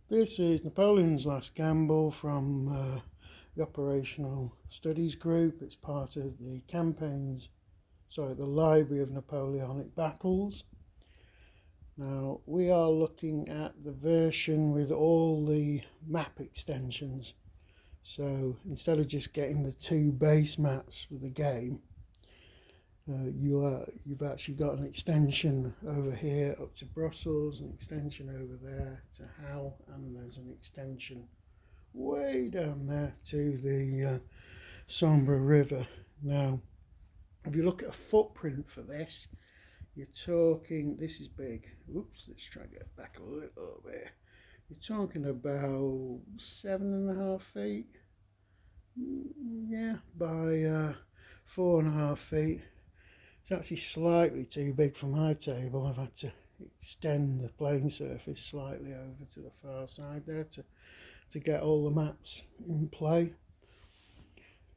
This is Napoleon's Last Gamble from the Operational Studies Group. It's part of the the Library of Napoleonic Battles. Now we are looking at the version with all the map extensions. So instead of just getting the two base maps for the game, you've actually got an extension over here up to Brussels, an extension over there to Hull, and there's an extension way down there to the Sambre River. Now, if you look at a footprint for this, you're talking, this is big. Oops, let's try to get back a little bit. You're talking about 7.5 feet, yeah, by 4.5 feet. It's actually slightly too big for my table. I've had to extend the playing surface slightly over to the far side there to get all the maps in play.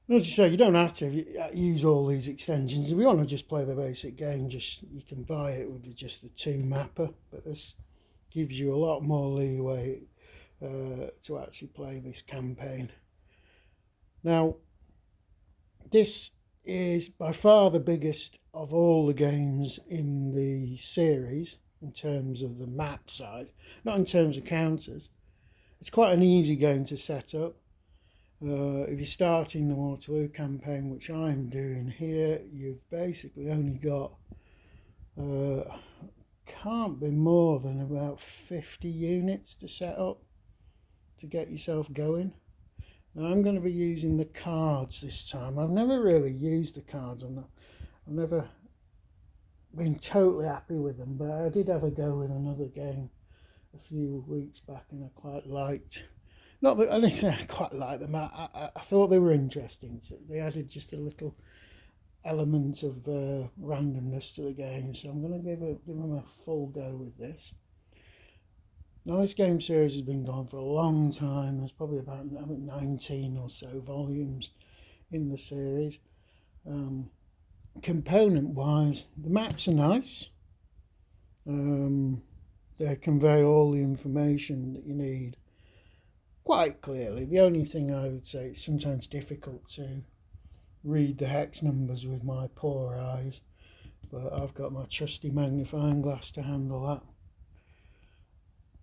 As you say, you don't have to use all these extensions. If you want to just play the basic game, you can buy it with just the two mapper, but this gives you a lot more leeway to actually play this campaign. Now, this is by far the biggest of all the games in the series in terms of the map size, not in terms of counters. It's quite an easy game to set up. If you're starting the Waterloo campaign, which I'm doing here, you've basically only got can't be more than about 50 units to set up to get yourself going. Now I'm going to be using the cards this time. I've never really used the cards. I've never been totally happy with them, but I did have a go with another game a few weeks back, and I quite liked. Not that I didn't say I quite liked them. I thought they were interesting. So they added just a little element of randomness to the game. So I'm going to give them a full go with this. Now this game series has been going for a long time. There's probably about, I think, 19 or so volumes in the series. Component wise, the maps are nice. They convey all the information that you need quite clearly. The only thing I would say, it's sometimes difficult to read the hex numbers with my poor eyes, but I've got my trusty magnifying glass to handle that.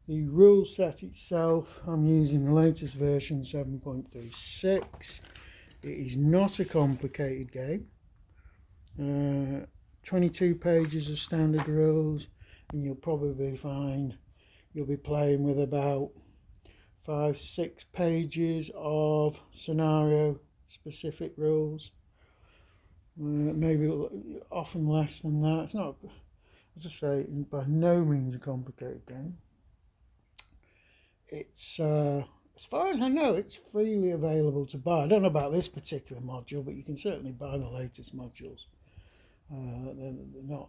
The rule set itself, I'm using the latest version 7.36. It is not a complicated game. 22 pages of standard rules, and you'll probably find you'll be playing with about 5-6 pages of scenario specific rules. Maybe often less than that. It's not, as I say, by no means a complicated game. It's as far as I know, it's freely available to buy. I don't know about this particular module, but you can certainly buy the latest modules. They're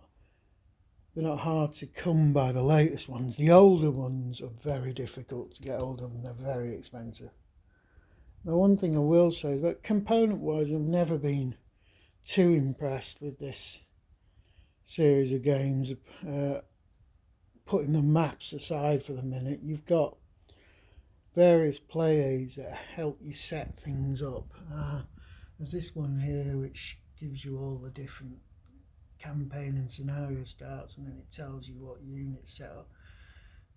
not hard to come by, the latest ones. The older ones are very difficult to get hold of, and they're very expensive. Now, one thing I will say is that component-wise, I've never been too impressed with this series of games. Putting the maps aside for the minute, you've got various play aids that help you set things up. There's this one here which gives you all the different campaign and scenario starts, and then it tells you what unit set up.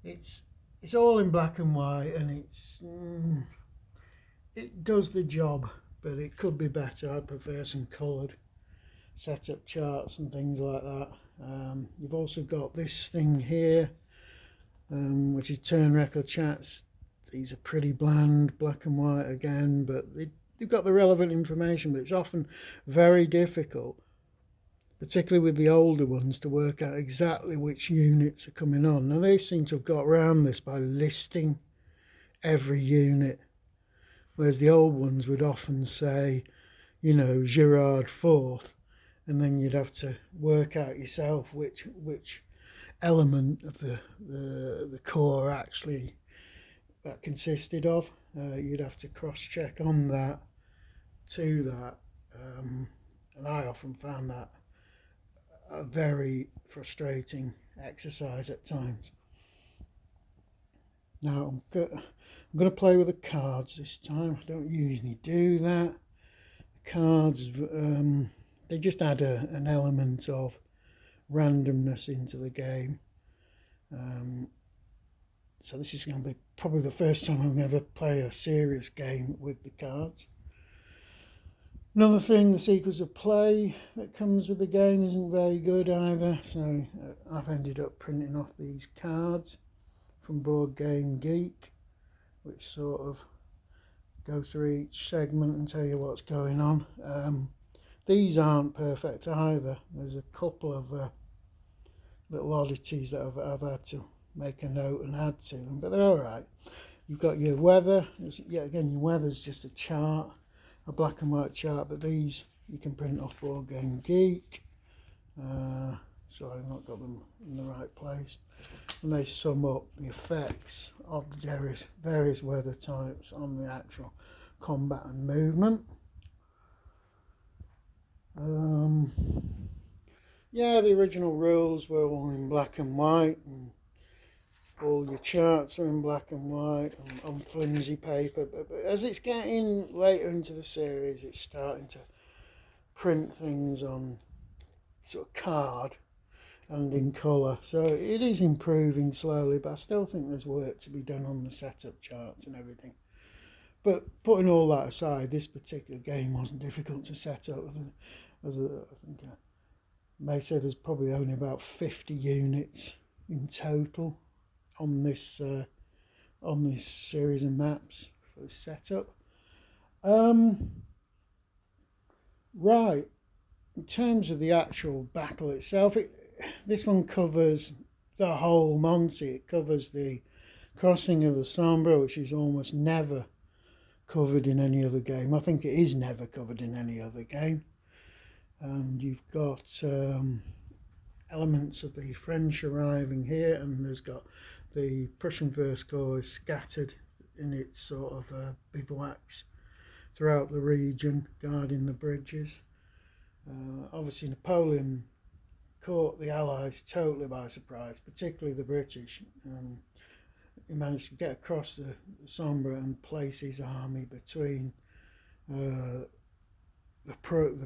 It's all in black and white, and it does the job, but it could be better. I'd prefer some coloured setup charts and things like that. You've also got this thing here, which is turn record chats. These are pretty bland, black and white again, but they've got the relevant information, but it's often very difficult, particularly with the older ones, to work out exactly which units are coming on. Now they seem to have got around this by listing every unit, whereas the old ones would often say, you know, Girard 4th, and then you'd have to work out yourself which element of the corps actually that consisted of. You'd have to cross-check on that to that, and I often found that a very frustrating exercise at times. Now I'm going to play with the cards this time. I don't usually do that. The cards, they just add an element of randomness into the game. So this is going to be probably the first time I'm going to play a serious game with the cards. Another thing, the sequence of play that comes with the game isn't very good either, so I've ended up printing off these cards from Board Game Geek, which sort of go through each segment and tell you what's going on. These aren't perfect either. There's a couple of little oddities that I've had to make a note and add to them, but they're alright. You've got your weather. Yet again, your weather's just a chart, a black and white chart, but these you can print off Board Game Geek. Sorry, I've not got them in the right place. And they sum up the effects of the various weather types on the actual combat and movement. Yeah, the original rules were all in black and white, and all your charts are in black and white and on flimsy paper, but as it's getting later into the series, it's starting to print things on sort of card and in colour, so it is improving slowly, but I still think there's work to be done on the setup charts and everything. But putting all that aside, this particular game wasn't difficult to set up. I think I may say there's probably only about 50 units in total on this series of maps for the setup. Right, in terms of the actual battle itself, this one covers the whole Monty. It covers the crossing of the Sambre, which is almost never covered in any other game. I think it is never covered in any other game. And you've got elements of the French arriving here, and there's got the Prussian First Corps is scattered in its sort of bivouacs throughout the region, guarding the bridges. Obviously Napoleon caught the Allies totally by surprise, particularly the British. He managed to get across the Sambre and place his army between the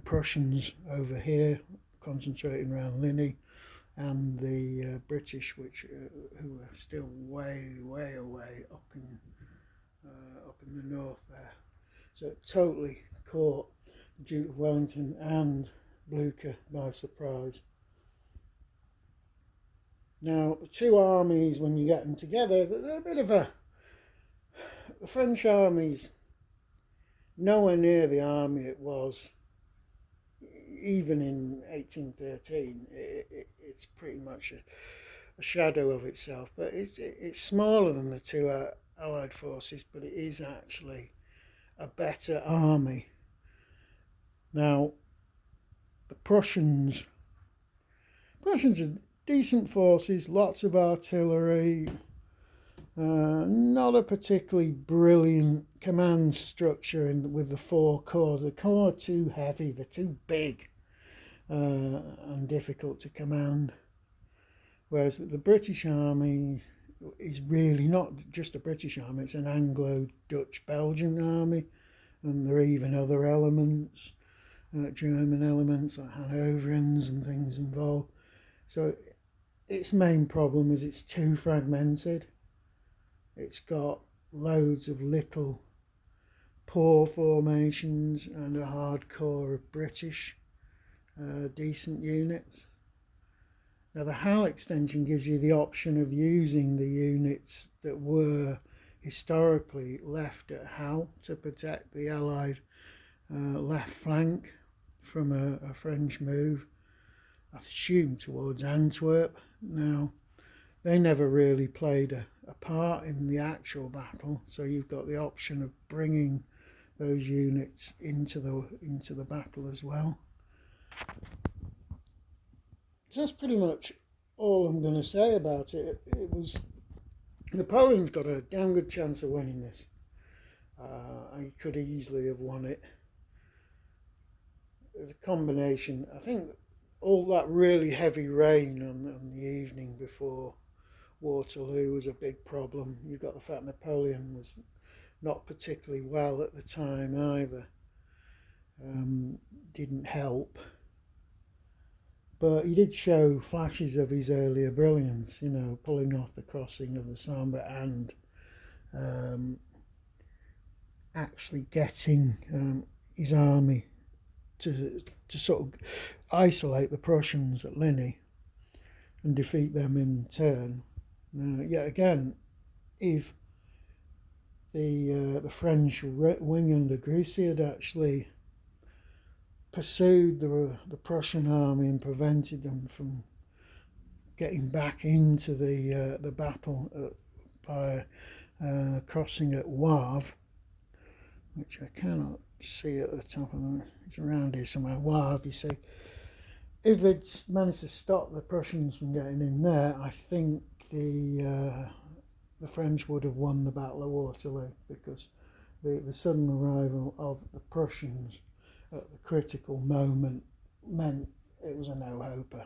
Prussians over here, concentrating around Ligny, and the British, who were still way away up in the north there. So it totally caught the Duke of Wellington and Blucher by surprise. Now, the two armies, when you get them together, they're a bit of the French army's nowhere near the army it was even in 1813. It's pretty much a shadow of itself, but it's smaller than the two Allied forces, but it is actually a better army. Now, the Prussians are decent forces, lots of artillery, not a particularly brilliant command structure with the four corps. The corps are too heavy, they're too big and difficult to command. Whereas the British army is really not just a British army, it's an Anglo-Dutch-Belgian army, and there are even other elements, German elements like Hanoverians and things involved. So its main problem is it's too fragmented. It's got loads of little poor formations and a hard core of British decent units. Now the HAL extension gives you the option of using the units that were historically left at HAL to protect the Allied left flank from a French move, I assume towards Antwerp. Now, they never really played a part in the actual battle, so you've got the option of bringing those units into the battle as well. So that's pretty much all I'm going to say about it. Napoleon's got a damn good chance of winning this. He could easily have won it. There's a combination. I think all that really heavy rain on the evening before Waterloo was a big problem. You've got the fact Napoleon was not particularly well at the time either. Didn't help. But he did show flashes of his earlier brilliance, you know, pulling off the crossing of the Sambre and actually getting his army to sort of isolate the Prussians at Ligny and defeat them in turn. Yet again, if the French wing under Grouchy had actually pursued the Prussian army and prevented them from getting back into the battle by crossing at Wavre, which I cannot see at the top of the, it's around here somewhere, Wavre, you see. If they'd managed to stop the Prussians from getting in there, I think the French would have won the Battle of Waterloo, because the sudden arrival of the Prussians at the critical moment meant it was a no-hoper.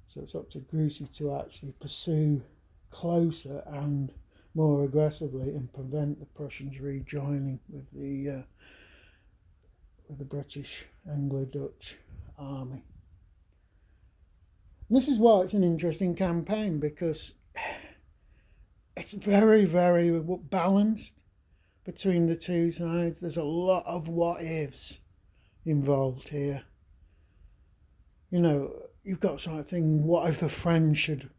So it's up to Grouchy to actually pursue closer and more aggressively and prevent the Prussians rejoining with the British Anglo-Dutch army. And this is why it's an interesting campaign, because it's very, very balanced between the two sides. There's a lot of what-ifs involved here. You know, you've got sort of thing, what if the French had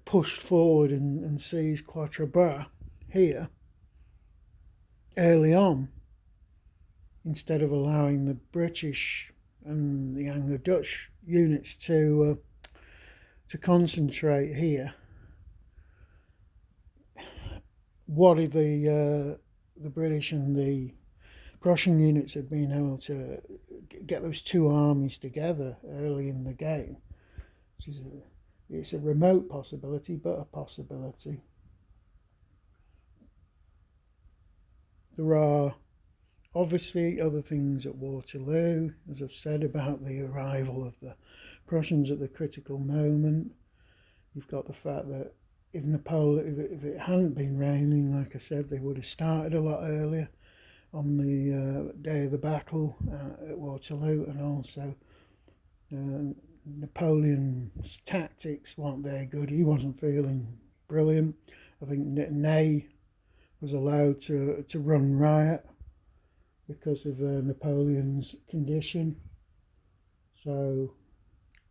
pushed forward and seized Quatre Bras here early on, instead of allowing the British and the Anglo-Dutch units to concentrate here? What if the British and the Prussian units had been able to get those two armies together early in the game? It's a remote possibility, but a possibility. There are obviously other things at Waterloo, as I've said, about the arrival of the Prussians at the critical moment. You've got the fact that if it hadn't been raining, like I said, they would have started a lot earlier on the day of the battle at Waterloo, and also Napoleon's tactics weren't very good. He wasn't feeling brilliant. I think Ney was allowed to run riot because of Napoleon's condition. So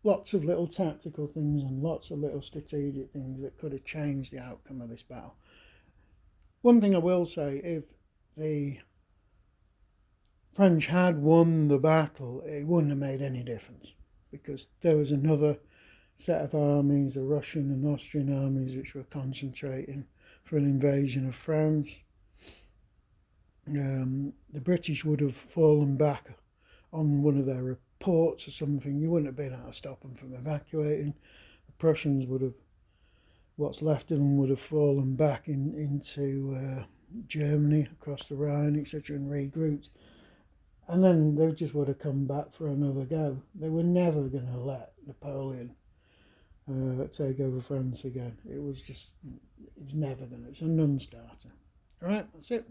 lots of little tactical things and lots of little strategic things that could have changed the outcome of this battle. One thing I will say, if the French had won the battle, it wouldn't have made any difference, because there was another set of armies, the Russian and Austrian armies, which were concentrating for an invasion of France. The British would have fallen back on one of their ports or something. You wouldn't have been able to stop them from evacuating. The Prussians would have, what's left of them would have fallen back into Germany, across the Rhine, etc., and regrouped. And then they just would have come back for another go. They were never going to let Napoleon take over France again. It was never going to. It's a non-starter. All right, that's it.